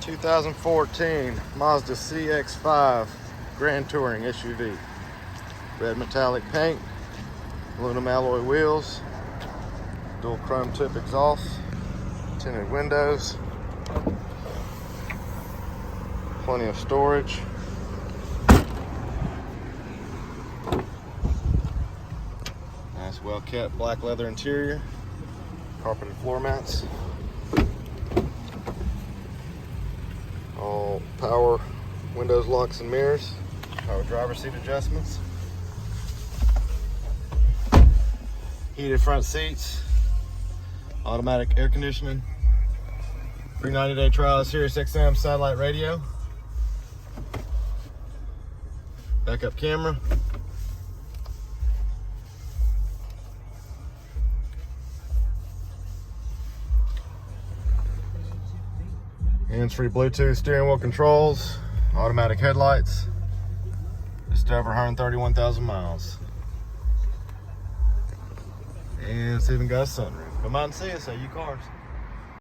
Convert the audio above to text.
2014 Mazda CX-5 Grand Touring SUV. Red metallic paint, aluminum alloy wheels, dual chrome tip exhaust, tinted windows, plenty of storage. Nice well kept black leather interior, carpeted floor mats. All power windows, locks, and mirrors. Power driver's seat adjustments. Heated front seats. Automatic air conditioning. Free 90-day trial of SiriusXM satellite radio. Backup camera. Hands-free Bluetooth steering wheel controls, automatic headlights, just over 131,000 miles. And it's even got a sunroof. Come out and see us at U Cars.